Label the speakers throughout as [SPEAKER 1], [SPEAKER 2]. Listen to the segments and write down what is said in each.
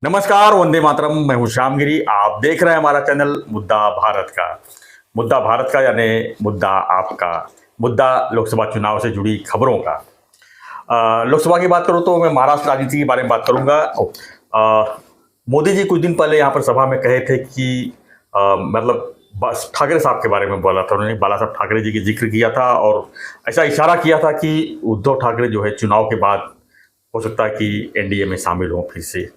[SPEAKER 1] नमस्कार, वंदे मातरम। मैं हूं श्यामगिरी। आप देख रहे हैं हमारा चैनल मुद्दा भारत का। मुद्दा भारत का यानी मुद्दा आपका मुद्दा, लोकसभा चुनाव से जुड़ी खबरों का। लोकसभा की बात करूं तो मैं महाराष्ट्र राजनीति के बारे में बात करूंगा। मोदी जी कुछ दिन पहले यहां पर सभा में कहे थे कि मतलब बस ठाकरे साहब के बारे में बोला था उन्होंने, बाला साहब ठाकरे जी की जिक्र किया था और ऐसा इशारा किया था कि उद्धव ठाकरे जो है चुनाव के बाद हो सकता है कि एनडीए में शामिल हों फिर से।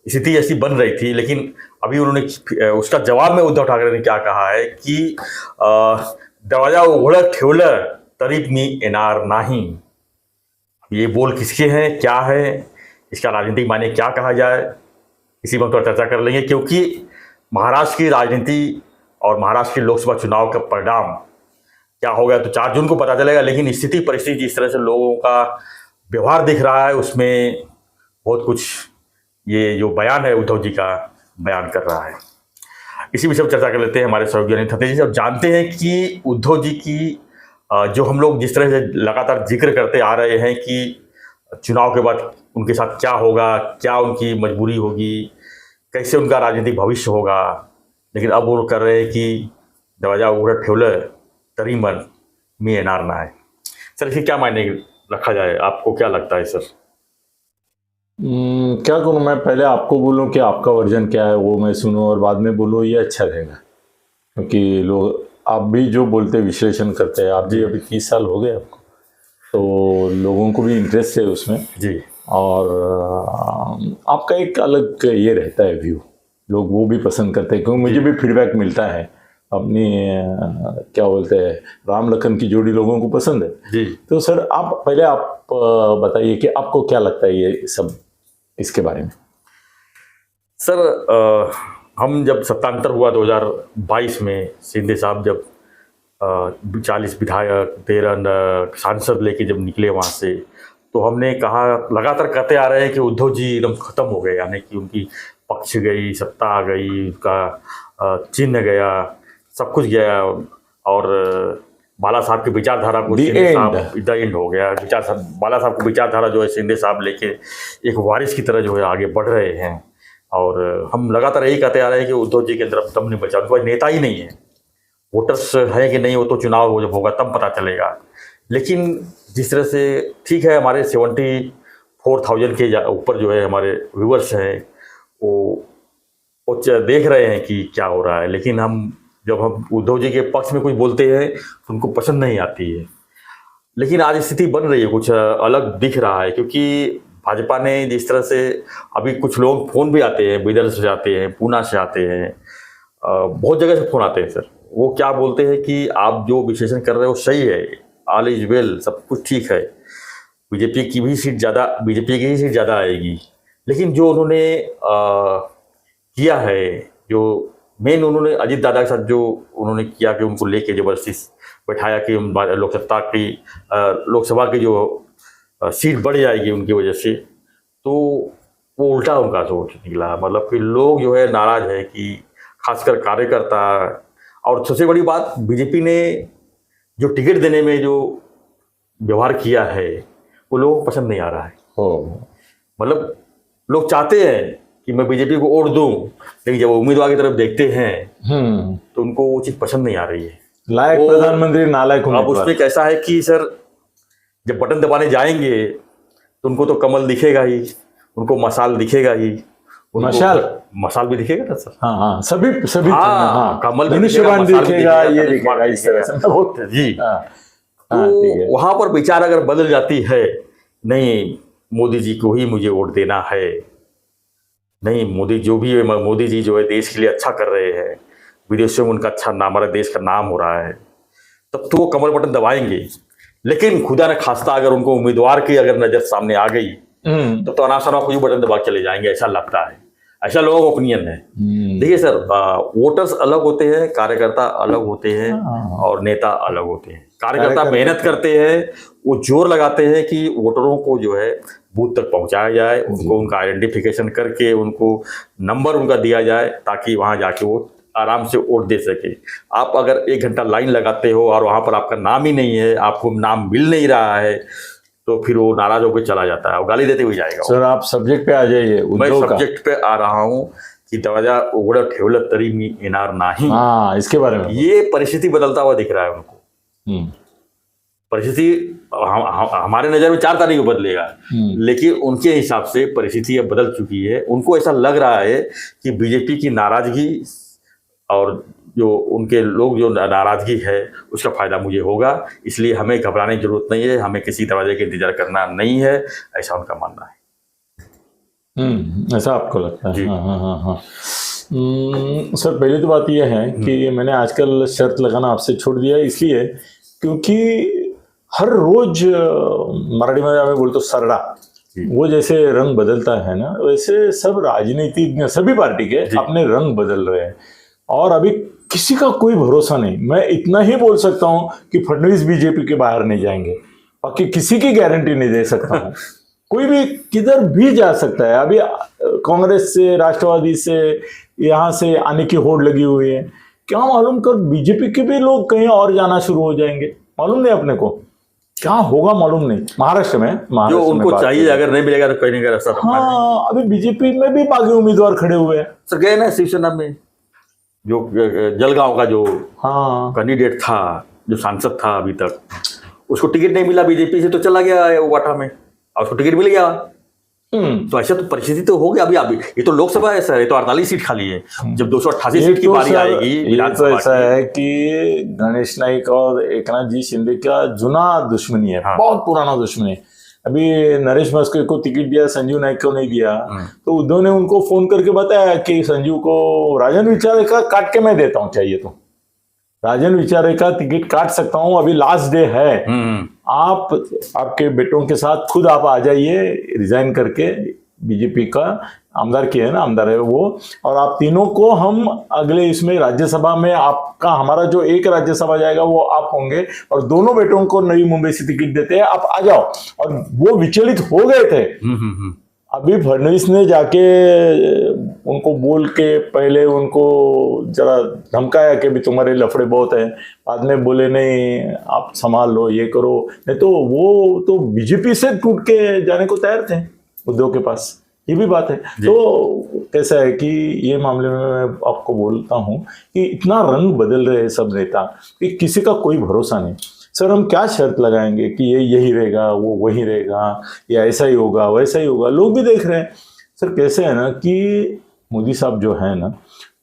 [SPEAKER 1] स्थिति ऐसी बन रही थी, लेकिन अभी उन्होंने उसका जवाब में उद्धव ठाकरे ने क्या कहा है कि दरवाजा उघडं ठेवलं तरी मी येणार नाही। ये बोल किसके हैं, क्या है, इसका राजनीतिक मायने क्या कहा जाए, इसी पर थोड़ा चर्चा कर लेंगे। क्योंकि महाराष्ट्र की राजनीति और महाराष्ट्र के लोकसभा चुनाव का परिणाम क्या हो गया तो 4 जून को पता चलेगा, लेकिन स्थिति परिस्थिति जिस तरह से लोगों का व्यवहार दिख रहा है उसमें बहुत कुछ ये जो बयान है उद्धव जी का बयान कर रहा है। इसी विषय पर चर्चा कर लेते हैं हमारे सहयोगी अनिल थतेजी से। अब जानते हैं कि उद्धव जी की जो हम लोग जिस तरह से लगातार जिक्र करते आ रहे हैं कि चुनाव के बाद उनके साथ क्या होगा, क्या उनकी मजबूरी होगी, कैसे उनका राजनीतिक भविष्य होगा, लेकिन अब वो कर रहे हैं कि दरवाजा उघडं ठेवलं तरी मन मी येणार नाही। सर, इसके क्या मायने रखा जाए, आपको क्या लगता है सर?
[SPEAKER 2] क्या करूँ मैं? पहले आपको बोलूँ कि आपका वर्जन क्या है वो मैं सुनूं और बाद में बोलूँ, ये अच्छा रहेगा। क्योंकि लोग आप भी जो बोलते विश्लेषण करते हैं, आप भी अभी 30 साल हो गए आपको, तो लोगों को भी इंटरेस्ट है उसमें
[SPEAKER 1] जी।
[SPEAKER 2] और आपका एक अलग ये रहता है व्यू, लोग वो भी पसंद करते हैं। क्योंकि मुझे भी फीडबैक मिलता है अपनी क्या बोलते हैं राम लखन की जोड़ी लोगों को पसंद है
[SPEAKER 1] जी।
[SPEAKER 2] तो सर आप पहले आप बताइए कि आपको क्या लगता है ये सब इसके बारे में।
[SPEAKER 1] सर, हम जब सत्तांतर हुआ 2022 में, शिंदे साहब जब 40 विधायक 13 सांसद लेके जब निकले वहाँ से, तो हमने कहा, लगातार कहते आ रहे हैं कि उद्धव जी एकदम खत्म हो गए, यानी कि उनकी पक्ष गई, सत्ता आ गई, उनका चिन्ह गया, सब कुछ गया और बाला साहब की विचारधारा को शिंदे साहब द एंड हो गया। बाला साहब की विचारधारा जो है शिंदे साहब लेके एक वारिस की तरह जो है आगे बढ़ रहे हैं और हम लगातार यही कहते आ रहे हैं कि उद्धव जी के अंदर दम नहीं बचा, उनके पास नेता ही नहीं है। वोटर्स है कि नहीं वो तो चुनाव जब होगा तब पता चलेगा। लेकिन जिस तरह से ठीक है, हमारे 74,000 के ऊपर जो है हमारे व्यूअर्स हैं, वो देख रहे हैं कि क्या हो रहा है, लेकिन जब हम उद्धव जी के पक्ष में कुछ बोलते हैं तो उनको पसंद नहीं आती है। लेकिन आज स्थिति बन रही है, कुछ अलग दिख रहा है। क्योंकि भाजपा ने जिस तरह से अभी कुछ लोग फ़ोन भी आते हैं, बिदर से आते हैं, पूना से आते हैं, बहुत जगह से फ़ोन आते हैं सर। वो क्या बोलते हैं कि आप जो विश्लेषण कर रहे हो सही है, ऑल इज वेल, सब कुछ ठीक है, बीजेपी की ही सीट ज़्यादा आएगी। लेकिन जो उन्होंने किया है, जो मेन उन्होंने अजीत दादा के साथ जो उन्होंने किया कि उनको लेके जबरदस्ती बैठाया कि लोकसभा की जो सीट बढ़ जाएगी उनकी वजह से, तो वो उल्टा उनका सोच निकला। मतलब कि लोग जो है नाराज़ है कि खासकर कार्यकर्ता, और सबसे बड़ी बात बीजेपी ने जो टिकट देने में जो व्यवहार किया है वो लोगों को पसंद नहीं आ रहा है। मतलब लोग चाहते हैं कि मैं बीजेपी को वोट दूं, लेकिन जब उम्मीदवार की तरफ देखते हैं तो उनको वो चीज़ पसंद नहीं आ रही है।
[SPEAKER 2] लायक प्रधानमंत्री नालायक।
[SPEAKER 1] अब उसमें कैसा है कि सर जब बटन दबाने जाएंगे तो उनको तो कमल दिखेगा ही, उनको मशाल दिखेगा ही, मशाल भी दिखेगा ना सर।
[SPEAKER 2] हाँ, सभी
[SPEAKER 1] कमल
[SPEAKER 2] भी दिखेगा, ये दिखेगा इस तरह से
[SPEAKER 1] जी। तो वहां पर विचार अगर बदल जाती है, नहीं मोदी जी को ही मुझे वोट देना है, नहीं मोदी जो भी है, मोदी जी जो है देश के लिए अच्छा कर रहे हैं, विदेशों में उनका अच्छा नाम, हमारे देश का नाम हो रहा है, तब तो वो कमल बटन दबाएंगे। लेकिन खुदा न खास्ता अगर उनको उम्मीदवार की अगर नजर सामने आ गई तब तो अनासना कोई बटन दबा चले जाएंगे, ऐसा लगता है, ऐसा लोगों का ओपिनियन है। देखिए सर, वोटर्स अलग होते हैं, कार्यकर्ता अलग होते हैं और नेता अलग होते हैं। कार्यकर्ता मेहनत करते हैं, वो जोर लगाते हैं कि वोटरों को जो है बूथ तक पहुंचाया जाए, उनको उनका आइडेंटिफिकेशन करके उनको नंबर उनका दिया जाए ताकि वहां जाके वो आराम से वोट दे सके। आप अगर 1 घंटा लाइन लगाते हो और वहां पर आपका नाम ही नहीं है, आपको नाम मिल नहीं रहा है, तो फिर वो नाराज होकर चला जाता है और गाली देते हुए जाएगा।
[SPEAKER 2] सर आप सब्जेक्ट पे आ जाइए,
[SPEAKER 1] मैं
[SPEAKER 2] उद्योग का।
[SPEAKER 1] सब्जेक्ट पे आ रहा हूँ की दरवाजा उघडं ठेवलं तरी मी येणार नाही।
[SPEAKER 2] हाँ, इसके बारे में।
[SPEAKER 1] ये परिस्थिति बदलता हुआ दिख रहा है उनको।
[SPEAKER 2] हम्म,
[SPEAKER 1] परिस्थिति हमारे नजर में 4 तारीख को बदलेगा, लेकिन उनके हिसाब से परिस्थिति अब बदल चुकी है। उनको ऐसा लग रहा है कि बीजेपी की नाराजगी और जो उनके लोग जो नाराजगी है उसका फायदा मुझे होगा, इसलिए हमें घबराने की जरूरत नहीं है, हमें किसी दरवाजे का इंतजार करना नहीं है, ऐसा उनका मानना है।
[SPEAKER 2] ऐसा आपको लगता है?
[SPEAKER 1] जी।
[SPEAKER 2] हाँ। सर पहली तो बात यह है कि मैंने आजकल शर्त लगाना आपसे छोड़ दिया है, इसलिए क्योंकि हर रोज मराठी में हमें बोलते सरड़ा, वो जैसे रंग बदलता है ना, वैसे सब राजनीतिज्ञ सभी पार्टी के अपने रंग बदल रहे हैं और अभी किसी का कोई भरोसा नहीं। मैं इतना ही बोल सकता हूं कि फडणवीस बीजेपी के बाहर नहीं जाएंगे, बाकी किसी की गारंटी नहीं दे सकता हूं। कोई भी किधर भी जा सकता है। अभी कांग्रेस से, राष्ट्रवादी से, यहाँ से आने की होड़ लगी हुई है, क्या मालूम कर बीजेपी के भी लोग कहीं और जाना शुरू हो जाएंगे, मालूम नहीं अपने को क्या होगा, मालूम नहीं। महाराष्ट्र में
[SPEAKER 1] जो उनको चाहिए अगर नहीं मिलेगा तो कहीं नहीं रास्ता।
[SPEAKER 2] हाँ, अभी बीजेपी में भी बागी उम्मीदवार खड़े हुए हैं।
[SPEAKER 1] सर गए ना शिवसेना में, जो जलगांव का जो कैंडिडेट था, जो सांसद था अभी तक, उसको टिकट नहीं मिला बीजेपी से तो चला गया वाटा में और उसको टिकट मिल गया। तो ऐसा तो परिस्थिति तो हो गया। अभी ये तो लोकसभा है सर, ये तो 48 सीट खाली है। जब 288 सीट की बारी आएगी,
[SPEAKER 2] ये तो ऐसा है कि गणेश नाईक और एकनाथ जी शिंदे का जुना दुश्मनी है। बहुत पुराना दुश्मनी है। अभी नरेश मस्के को टिकट दिया, संजीव नाइक को नहीं दिया, तो उद्धव ने उनको फोन करके बताया कि संजीव को राजन विचारे का काट के मैं देता हूँ, चाहिए तो राजन विचारे का टिकट काट सकता हूँ, अभी लास्ट डे है, आप आपके बेटों के साथ खुद आप आ जाइए रिजाइन करके। बीजेपी का आमदार की है ना, आमदार है वो, और आप तीनों को हम अगले इसमें राज्यसभा में आपका, हमारा जो एक राज्यसभा जाएगा वो आप होंगे, और दोनों बेटों को नई मुंबई से टिकट देते हैं, आप आ जाओ। और वो विचलित हो गए थे। अभी फडणवीस ने जाके उनको बोल के पहले उनको जरा धमकाया कि भी तुम्हारे लफड़े बहुत हैं, बाद में बोले नहीं आप संभाल लो, ये करो, नहीं तो वो तो बीजेपी से टूट के जाने को तैयार थे उद्धव के पास। ये भी बात है। तो कैसा है कि ये मामले में मैं आपको बोलता हूं कि इतना रंग बदल रहे हैं सब नेता कि किसी का कोई भरोसा नहीं। सर हम क्या शर्त लगाएंगे कि ये यही रहेगा, वो वही रहेगा, या ऐसा ही होगा वैसा ही होगा। लोग भी देख रहे हैं सर। कैसे है ना कि मोदी साहब जो है ना,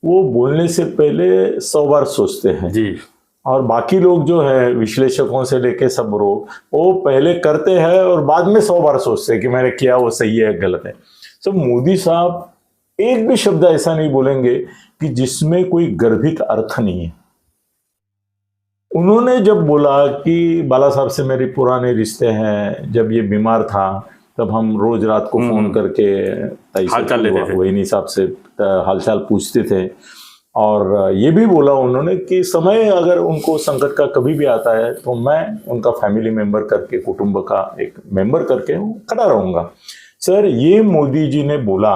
[SPEAKER 2] वो बोलने से पहले 100 बार सोचते हैं जी, और बाकी लोग जो है विश्लेषकों से लेके सब लोग वो पहले करते हैं और बाद में 100 बार सोचते हैं कि मैंने किया वो सही है गलत है। तो मोदी साहब एक भी शब्द ऐसा नहीं बोलेंगे कि जिसमें कोई गर्भित अर्थ नहीं है। उन्होंने जब बोला कि बाला साहब से मेरे पुराने रिश्ते हैं, जब ये बीमार था तब हम रोज रात को फोन करके
[SPEAKER 1] हालचाल लेते थे,
[SPEAKER 2] वही साहब से हालचाल पूछते थे। और ये भी बोला उन्होंने कि समय अगर उनको संकट का कभी भी आता है तो मैं उनका फैमिली मेंबर करके, कुटुंब का एक मेंबर करके खड़ा रहूंगा। सर ये मोदी जी ने बोला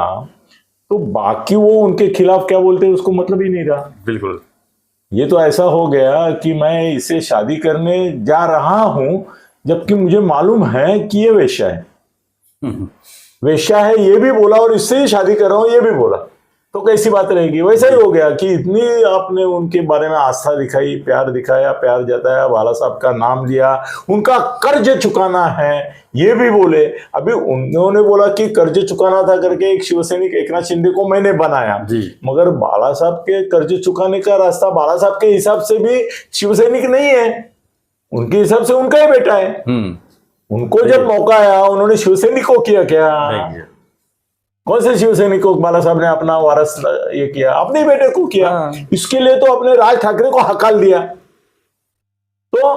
[SPEAKER 2] तो बाकी वो उनके खिलाफ क्या बोलते हैं उसको मतलब ही नहीं रहा।
[SPEAKER 1] बिल्कुल।
[SPEAKER 2] ये तो ऐसा हो गया कि मैं इसे शादी करने जा रहा हूं जबकि मुझे मालूम है कि ये वेश्या है, वेश्या है ये भी बोला, और इससे ही शादी कर रहा हूं ये भी बोला, तो कैसी बात रहेगी। वैसा ही हो गया कि इतनी आपने उनके बारे में आस्था दिखाई, प्यार दिखाया, प्यार जताया, बाला साहब का नाम लिया, उनका कर्ज चुकाना है ये भी बोले। अभी उन्होंने बोला कि कर्ज चुकाना था करके एक शिवसैनिक एकनाथ शिंदे को मैंने बनाया जी, मगर बाला साहब के कर्ज चुकाने का रास्ता बाला साहब के हिसाब से भी शिवसैनिक नहीं है, उनके हिसाब से उनका ही बेटा है। उनको जब मौका आया उन्होंने शिवसैनिक को किया क्या? कौन से शिवसैनिक को बाला साहब ने अपना वारस ये किया? अपने बेटे को किया। इसके लिए तो अपने राज ठाकरे को हकाल दिया। तो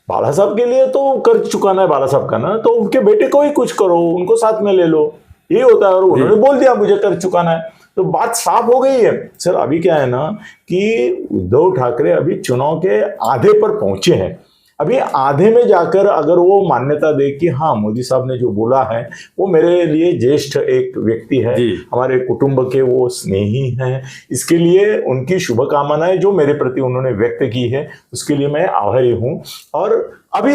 [SPEAKER 2] बाला साहब के लिए तो कर्ज चुकाना है बाला साहब का ना, तो उनके बेटे को ही कुछ करो, उनको साथ में ले लो, ये होता है। और उन्होंने बोल दिया मुझे कर्ज चुकाना है, तो बात साफ हो गई है। सर अभी क्या है ना कि उद्धव ठाकरे अभी चुनाव के आधे पर पहुंचे हैं। अभी आधे में जाकर अगर वो मान्यता दे कि हाँ मोदी साहब ने जो बोला है वो मेरे लिए ज्येष्ठ एक व्यक्ति है,
[SPEAKER 1] जी।
[SPEAKER 2] हमारे कुटुंब के वो स्नेही हैं, इसके लिए उनकी शुभकामनाएं जो मेरे प्रति उन्होंने व्यक्त की है उसके लिए मैं आभारी हूँ। और अभी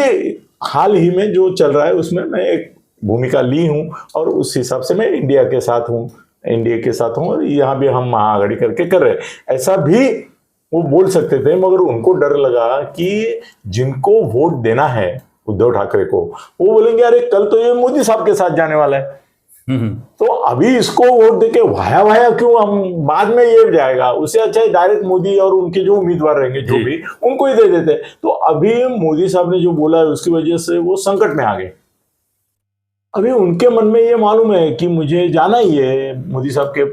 [SPEAKER 2] हाल ही में जो चल रहा है उसमें मैं एक भूमिका ली हूँ और उस हिसाब से मैं इंडिया के साथ हूँ और यहाँ भी हम महाआघाड़ी करके कर रहे हैं। ऐसा भी वो बोल सकते थे, मगर उनको डर लगा कि जिनको वोट देना है उद्धव ठाकरे को, वो बोलेंगे अरे कल तो ये मोदी साहब के साथ जाने वाला है, तो अभी इसको वोट देके वाया वाया क्यों, हम बाद में ये जाएगा, उससे अच्छा है डायरेक्ट मोदी और उनके जो उम्मीदवार रहेंगे जो भी उनको ही दे देते। तो अभी मोदी साहब ने जो बोला है उसकी वजह से वो संकट में आ गए। अभी उनके मन में ये मालूम है कि मुझे जाना ही है, मोदी साहब के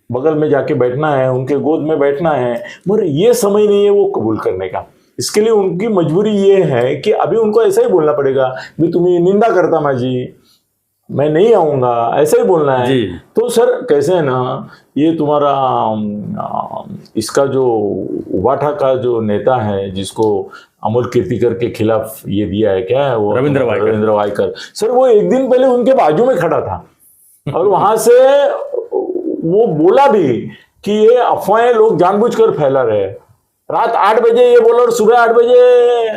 [SPEAKER 2] बगल में जाके बैठना है, उनके गोद में बैठना है, मगर ये समय नहीं है वो कबूल करने का। इसके लिए उनकी मजबूरी ये है कि अभी उनको ऐसा ही बोलना पड़ेगा, भी तुम्हें निंदा करता माझी, मैं नहीं आऊंगा, ऐसा ही बोलना है। तो सर कैसे है ना, ये तुम्हारा इसका जो उबाठा का जो नेता है जिसको अमोल कीर्तिकर के खिलाफ ये दिया है, क्या है वो, रविंद्र वायकर सर, वो एक दिन पहले उनके बाजू में खड़ा था और वहां से वो बोला भी कि ये अफवाहें लोग जानबूझकर फैला रहे हैं। रात 8 बजे ये बोला और सुबह 8 बजे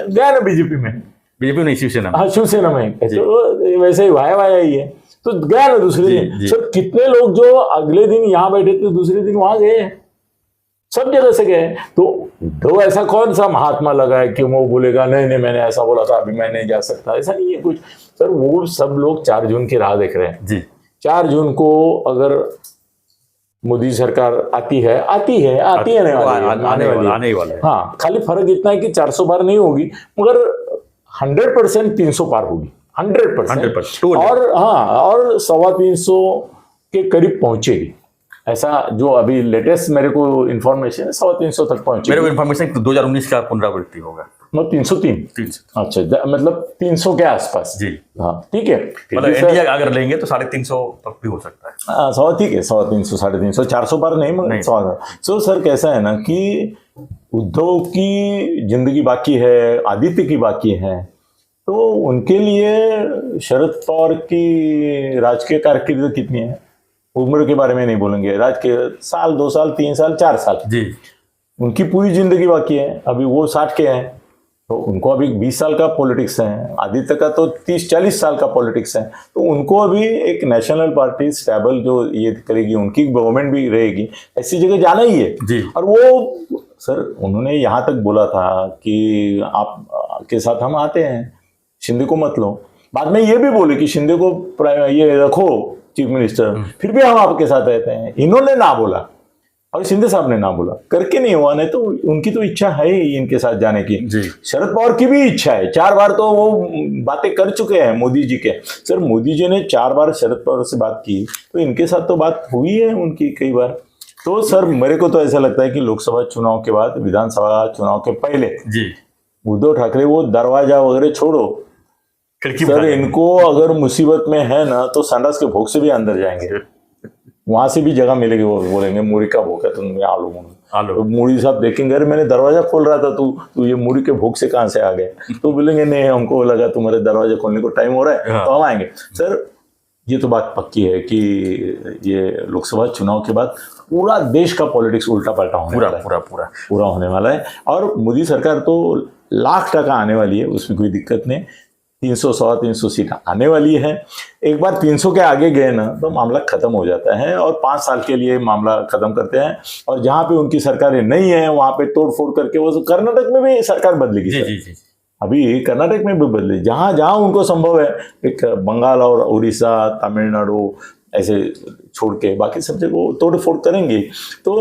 [SPEAKER 2] गया ना बीजेपी नहीं, शिवसेना, हाँ शिवसेना में, तो वैसे ही वाया ही है, तो गया ना दूसरे दिन। सर कितने लोग जो अगले दिन यहाँ बैठे थे दूसरे दिन वहां गए, सब जगह से गए। तो ऐसा कौन सा महात्मा लगा है कि वो बोलेगा नहीं नहीं मैंने ऐसा बोला था अभी मैं नहीं जा सकता, ऐसा नहीं है कुछ। सर वो सब लोग 4 जून की राह देख रहे हैं जी। 4 जून को अगर मोदी सरकार आती है आने वाली है। हाँ खाली फर्क इतना है कि 400 पार नहीं होगी, मगर 100% 300 पार होगी, 100%। और हाँ, और 325 के करीब पहुंचेगी, ऐसा जो अभी लेटेस्ट मेरे को इन्फॉर्मेशन है, 325 तक पहुंचेगी।
[SPEAKER 1] मेरे को इन्फॉर्मेशन 2019 का पुनरावृत्ति होगा,
[SPEAKER 2] 303। अच्छा, मतलब 300 के आसपास जी। हाँ ठीक है,
[SPEAKER 1] मतलब इंडिया अगर लेंगे तो 350 तक भी हो सकता है।
[SPEAKER 2] हाँ ठीक है, 350, 350, 400 पर नहीं, मगर 100। तो सर कैसा है ना कि उद्धव की जिंदगी बाकी है, आदित्य की बाकी है, तो उनके लिए शरद पवार की राजकीय कारकिर्दी कितनी है, उम्र के बारे में नहीं बोलेंगे, राजकीय साल 2 साल 3 साल 4 साल जी, उनकी पूरी जिंदगी बाकी है। अभी वो 60 के हैं, तो उनको अभी 20 साल का पॉलिटिक्स है, आदित्य का तो 30-40 साल का पॉलिटिक्स है, तो उनको अभी एक नेशनल पार्टी स्टेबल जो ये करेगी, उनकी गवर्नमेंट भी रहेगी, ऐसी जगह जाना ही है जी। और वो सर उन्होंने यहाँ तक बोला था कि आप के साथ हम आते हैं, शिंदे को मत लो। बाद में ये भी बोले कि शिंदे को ये रखो चीफ मिनिस्टर, फिर भी हम आपके साथ रहते हैं। इन्होंने ना बोला और शिंदे साहब ने ना बोला, करके नहीं हुआ, नहीं तो उनकी तो इच्छा है ही इनके साथ जाने की जी। शरद पवार की भी इच्छा है, 4 बार तो वो बातें कर चुके हैं मोदी जी के। सर मोदी जी ने 4 बार शरद पवार से बात की, तो इनके साथ तो बात हुई है उनकी कई बार। तो सर मेरे को तो ऐसा लगता है कि लोकसभा चुनाव के बाद, विधानसभा चुनाव के पहले जी, उद्धव ठाकरे वो दरवाजा वगैरह छोड़ो, सर इनको अगर मुसीबत में है ना तो संडास के भोग से भी अंदर जाएंगे, वहां से भी जगह मिलेगी। वो बोलेंगे मूरी का भोग है, तुम आलू तो मूरी साहब देखेंगे अरे मैंने दरवाजा खोल रहा था, तू ये मूरी के भोग से कहां से आ गए, तो बोलेंगे नहीं हमको लगा तुम्हारे दरवाजा खोलने को टाइम हो रहा है, तो हम आएंगे। सर ये तो बात पक्की है कि ये लोकसभा चुनाव के बाद पूरा देश का पॉलिटिक्स उल्टा पलटा होने वाला है, पूरा होने वाला है। और मोदी सरकार तो लाख टका आने वाली है, उसमें कोई दिक्कत नहीं। 300-325 सीट आने वाली है। एक बार 300 के आगे गए ना तो मामला खत्म हो जाता है और 5 साल के लिए मामला खत्म करते हैं। और जहां पे उनकी सरकारें नहीं है वहां पे तोड़ फोड़ करके, वो कर्नाटक में भी सरकार बदलेगी जी। अभी कर्नाटक में भी बदले, जहां जहां उनको संभव है, एक बंगाल और उड़ीसा, तमिलनाडु ऐसे छोड़ के बाकी सब जगह तोड़ फोड़ करेंगे। तो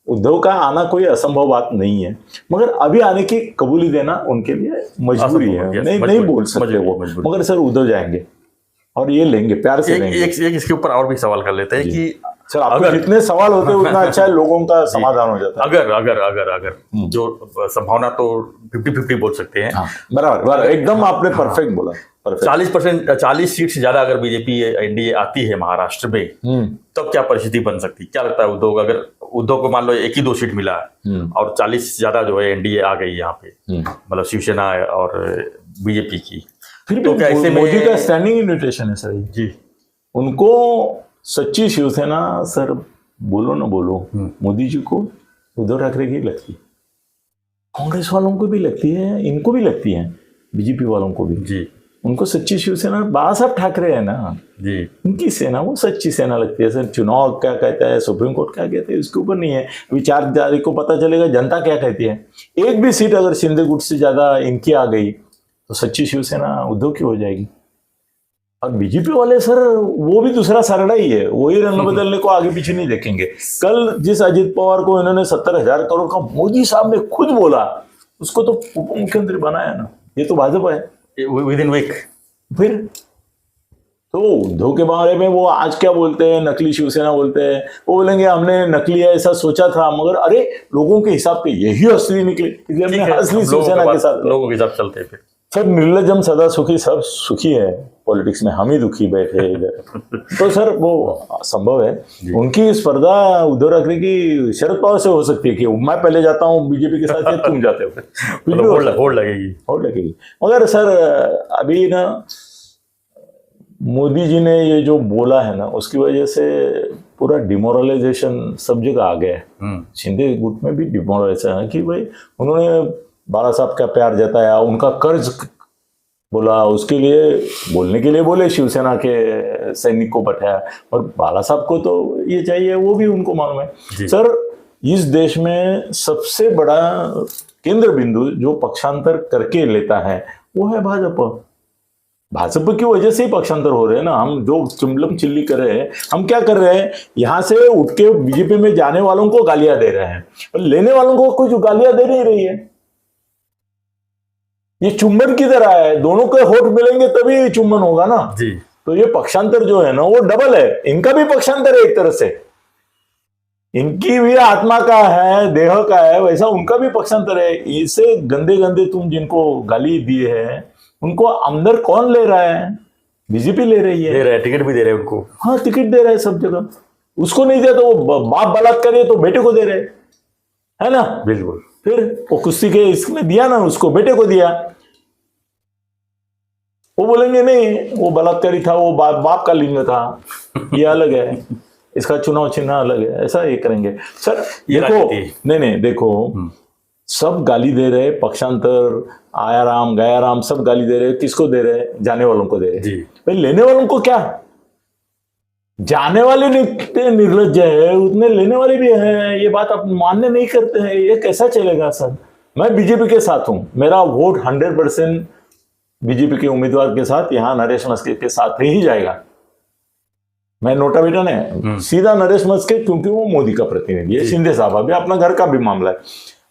[SPEAKER 2] उद्धव का आना कोई असंभव बात नहीं है, मगर अभी आने की कबूली देना उनके लिए मजबूरी है, नहीं बोल सकते वो, मगर सर उद्धव जाएंगे और ये लेंगे, प्यार से लेंगे।
[SPEAKER 1] एक इसके ऊपर और भी सवाल कर लेते हैं कि
[SPEAKER 2] सर अगर जितने सवाल होते हैं उतना अच्छा लोगों का समाधान हो जाता है।
[SPEAKER 1] अगर जो संभावना तो 50-50 बोल सकते हैं,
[SPEAKER 2] बराबर एकदम आपने परफेक्ट बोला।
[SPEAKER 1] 40 सीट से ज्यादा अगर बीजेपी एनडीए आती है महाराष्ट्र में, तब क्या परिस्थिति बन सकती है? क्या लगता है उद्धव अगर उद्धव को मान लो 1 ही 2 सीट मिला और 40 से ज्यादा जो है एनडीए आ गई यहाँ पे, मतलब शिवसेना और बीजेपी की।
[SPEAKER 2] फिर
[SPEAKER 1] तो
[SPEAKER 2] भी
[SPEAKER 1] क्या ऐसे में
[SPEAKER 2] मोदी का स्टैंडिंग इन्विटेशन है सर ये।
[SPEAKER 1] जी
[SPEAKER 2] उनको सच्ची शिवसेना सर, बोलो ना बोलो, मोदी जी को उद्धव ठाकरे की लगती है, कांग्रेस वालों को भी लगती है, इनको भी लगती है, बीजेपी वालों को भी।
[SPEAKER 1] जी
[SPEAKER 2] उनको सच्ची शिवसेना बाला साहब ठाकरे है ना,
[SPEAKER 1] जी
[SPEAKER 2] उनकी सेना वो सच्ची सेना लगती है सर। चुनाव क्या कहता है, सुप्रीम कोर्ट क्या कहते हैं, उसके ऊपर नहीं है। अभी 4 तारीख को पता चलेगा जनता क्या कहती है। एक भी सीट अगर शिंदे गुट से ज्यादा इनकी आ गई तो सच्ची शिवसेना उद्धव की हो जाएगी। और बीजेपी वाले सर वो भी दूसरा सरड़ा ही है, वही रंग बदलने को आगे पीछे नहीं देखेंगे। कल जिस अजित पवार को इन्होंने 70,000 करोड़ का मोदी साहब ने खुद बोला, उसको तो उप मुख्यमंत्री बनाया ना, ये तो भाजपा है
[SPEAKER 1] विद इन वीक।
[SPEAKER 2] फिर तो उद्धव के बारे में वो आज क्या बोलते हैं, नकली शिवसेना बोलते हैं। वो बोलेंगे हमने नकली है ऐसा सोचा था, मगर अरे लोगों के हिसाब पे यही असली निकले, इसलिए हमने असली शिवसेना के साथ
[SPEAKER 1] लोगों के साथ चलते फिर।
[SPEAKER 2] सर निर्लजम सदा सुखी, सब सुखी है पॉलिटिक्स में, हम ही दुखी बैठे हैं इधर। तो सर वो संभव है, उनकी स्पर्धा उद्धव ठाकरे की शरद पवार से हो सकती है कि मैं पहले जाता हूँ बीजेपी के साथ, तुम जाते हो,
[SPEAKER 1] होड़ लगेगी।
[SPEAKER 2] मगर सर अभी ना मोदी जी ने ये जो बोला है ना, उसकी वजह से पूरा डिमोरलाइजेशन सब जगह आ गया है। शिंदे गुट में भी डिमोरलाइजेशन है कि भाई उन्होंने बाला साहब का प्यार जताया, उनका कर्ज बोला, उसके लिए बोलने के लिए बोले, शिवसेना के सैनिक को बैठाया, और बाला साहब को तो ये चाहिए, वो भी उनको मालूम है। सर इस देश में सबसे बड़ा केंद्र बिंदु जो पक्षांतर करके लेता है वो है भाजपा। भाजपा की वजह से ही पक्षांतर हो रहे हैं ना। हम जो चुमलम चिल्ली कर रहे हैं, हम क्या कर रहे हैं, यहां से उठ के बीजेपी में जाने वालों को गालियां दे रहे हैं और लेने वालों को कुछ गालियां दे नहीं रही है। ये चुम्बन की तरह है, दोनों के होठ मिलेंगे तभी चुम्बन होगा ना
[SPEAKER 1] जी।
[SPEAKER 2] तो ये पक्षांतर जो है ना वो डबल है, इनका भी पक्षांतर है एक तरह से, इनकी भी आत्मा का है, देह का है, वैसा उनका भी पक्षांतर है। इसे गंदे गंदे तुम जिनको गाली दिए हैं उनको अंदर कौन ले रहा है, बीजेपी ले रही है,
[SPEAKER 1] दे रहे हैं, टिकट भी दे रहे हैं उनको।
[SPEAKER 2] हाँ टिकट दे रहे हैं सब जगह, उसको नहीं दिया तो वो बाप बलात्कार करे तो बेटे को दे रहे है ना।
[SPEAKER 1] बिल्कुल।
[SPEAKER 2] फिर वो कुश्ती के इसमें दिया ना, उसको बेटे को दिया, वो बोलेंगे नहीं वो बलात्कारी था, वो बाप का लिंग था, ये अलग है, इसका चुनाव चिन्ह अलग है, ऐसा ये करेंगे सर। देखो नहीं देखो, सब गाली दे रहे, पक्षांतर, आया राम गया राम, सब गाली दे रहे, किसको दे रहे, जाने वालों को दे रहे। भाई लेने वालों को क्या, जाने वाले निर्लज्ज है उतने लेने वाले भी हैं, ये बात आप मानने नहीं करते हैं, ये कैसा चलेगा सर। मैं बीजेपी के साथ हूं, मेरा वोट 100% बीजेपी के उम्मीदवार के साथ, यहां नरेश मस्के के साथ ही जाएगा। मैं नोटा बेटा ने सीधा नरेश मस्के, क्योंकि वो मोदी का प्रतिनिधि है, शिंदे साहब अभी अपना घर का भी मामला है।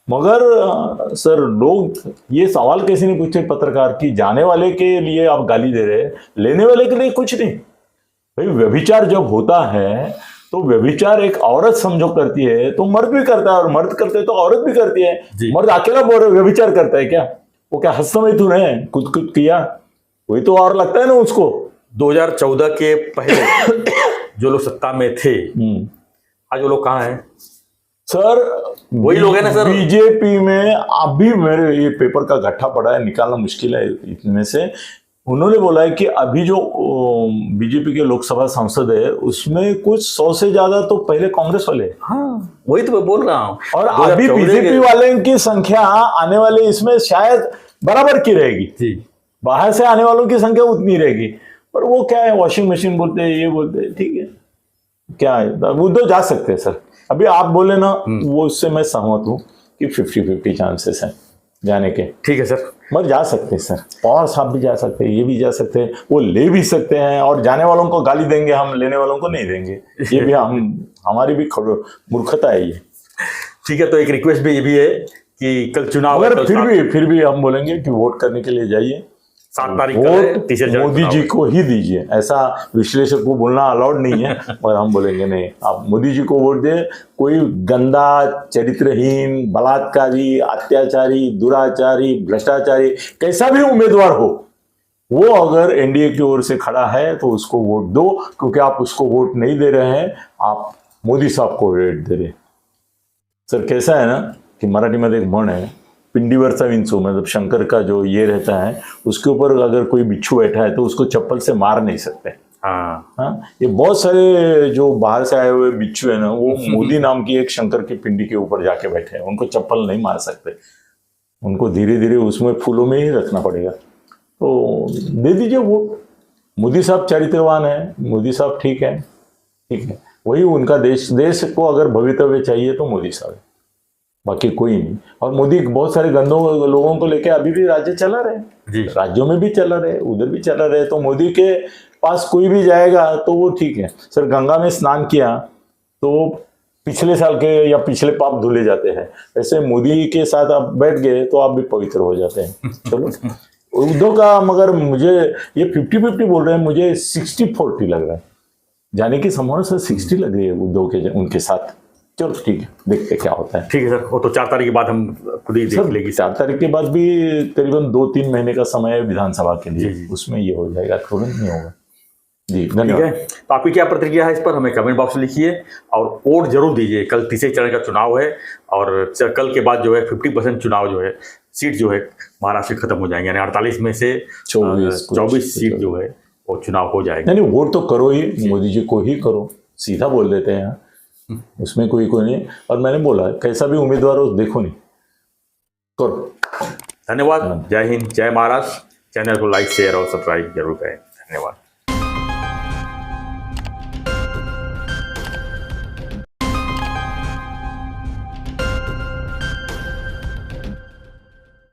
[SPEAKER 2] मगर सर लोग ये सवाल कैसे नहीं पूछते पत्रकार की जाने वाले के लिए आप गाली दे रहे, लेने वाले के लिए कुछ नहीं। भाई व्यभिचार जब होता है तो व्यभिचार एक औरत समझो करती है तो मर्द भी करता है, और मर्द करते तो औरत भी करती है। मर्द अकेला व्यभिचार करता है क्या, वो क्या हस्तमय तूने खुद खुद किया, वही तो और लगता है ना उसको।
[SPEAKER 1] 2014 के पहले जो लोग सत्ता में थे आज वो लोग कहाँ हैं
[SPEAKER 2] सर?
[SPEAKER 1] वही लोग हैं ना सर।
[SPEAKER 2] बीजेपी में अभी मेरे ये पेपर का गट्ठा पड़ा है, निकालना मुश्किल है इतने से। उन्होंने बोला है कि अभी जो बीजेपी के लोकसभा सांसद है उसमें कुछ 100 से ज्यादा तो पहले कांग्रेस वाले।
[SPEAKER 1] हाँ वही तो मैं बोल रहा हूँ।
[SPEAKER 2] और अभी बीजेपी वाले की संख्या आने वाले इसमें शायद बराबर की रहेगी जी, बाहर से आने वालों की संख्या उतनी रहेगी। पर वो क्या है, वॉशिंग मशीन बोलते हैं, ये बोलते हैं, ठीक है क्या है, वो तो जा सकते हैं सर। अभी आप बोले ना वो, उससे मैं सहमत हूँ कि 50-50 चांसेस हैं जाने के। ठीक है सर, मगर जा सकते हैं सर, पवार साहब भी जा सकते हैं, ये भी जा सकते हैं, वो ले भी सकते हैं, और जाने वालों को गाली देंगे हम, लेने वालों को नहीं देंगे। ये भी हमारी भी मूर्खता है ये।
[SPEAKER 1] ठीक है, तो एक रिक्वेस्ट भी ये भी है कि कल चुनाव,
[SPEAKER 2] अगर फिर भी हम बोलेंगे कि वोट करने के लिए जाइए,
[SPEAKER 1] 7 तारीख
[SPEAKER 2] वोट मोदी जी को ही दीजिए। ऐसा विश्लेषक को बोलना अलाउड नहीं है, और हम बोलेंगे नहीं, आप मोदी जी को वोट दें। कोई गंदा, चरित्रहीन, बलात्कारी, अत्याचारी, दुराचारी, भ्रष्टाचारी, कैसा भी उम्मीदवार हो, वो अगर एनडीए की ओर से खड़ा है तो उसको वोट दो, क्योंकि आप उसको वोट नहीं दे रहे हैं, आप मोदी साहब को वोट दे रहे हैं। सर कैसा है ना कि मराठीमध्ये एक म्हण आहे, पिंडीवरचा विंचू, मतलब शंकर का जो ये रहता है उसके ऊपर अगर कोई बिच्छू बैठा है तो उसको चप्पल से मार नहीं सकते।
[SPEAKER 1] हाँ
[SPEAKER 2] हाँ, ये बहुत सारे जो बाहर से आए हुए बिच्छू है ना, वो मोदी नाम की एक शंकर की पिंडी के ऊपर जाके बैठे हैं, उनको चप्पल नहीं मार सकते, उनको धीरे धीरे उसमें फूलों में ही रखना पड़ेगा। तो दे दीजिए वोट, मोदी साहब चरित्रवान है, मोदी साहब ठीक है, ठीक है, वही उनका देश को अगर भवितव्य चाहिए तो मोदी साहब है, बाकी कोई नहीं। और मोदी बहुत सारे गंदों लोगों को लेके अभी भी राज्य चला रहे, राज्यों में भी चला रहे, उधर भी चला रहे, तो मोदी के पास कोई भी जाएगा तो वो ठीक है। सर गंगा में स्नान किया तो पिछले साल के या पिछले पाप धुले जाते हैं, ऐसे मोदी के साथ आप बैठ गए तो आप भी पवित्र हो जाते हैं। चलो उद्धव का, मगर मुझे ये 50-50 बोल रहे हैं, मुझे 60-40 लग रहा है, जाने की संभावना सर 60 लग रही है उद्धव के उनके साथ। चलो ठीक है, देखते क्या होता है।
[SPEAKER 1] ठीक है सर, वो तो 4 तारीख के बाद हम खुद ही देख लेंगे।
[SPEAKER 2] 4 तारीख के बाद भी करीबन 2-3 महीने का समय है विधानसभा के लिए, उसमें ये हो जाएगा, तुरंत नहीं होगा। जी धन्यवाद।
[SPEAKER 1] ठीक है, तो आपकी क्या प्रतिक्रिया है इस पर, हमें कमेंट बॉक्स में लिखिए और वोट जरूर दीजिए। कल तीसरे चरण का चुनाव है और कल के बाद जो है 50% चुनाव जो है, सीट जो है महाराष्ट्र खत्म हो जाएंगे, यानी 48 में से 24 सीट जो है वो चुनाव हो जाएगा।
[SPEAKER 2] नहीं, वोट तो करो ही, मोदी जी को ही करो, सीधा बोल देते हैं, उसमें कोई नहीं। और मैंने बोला कैसा भी उम्मीदवार हो देखो नहीं, करो।
[SPEAKER 1] धन्यवाद, जय हिंद, जय महाराष्ट्र। चैनल को लाइक शेयर और सब्सक्राइब जरूर करें। धन्यवाद।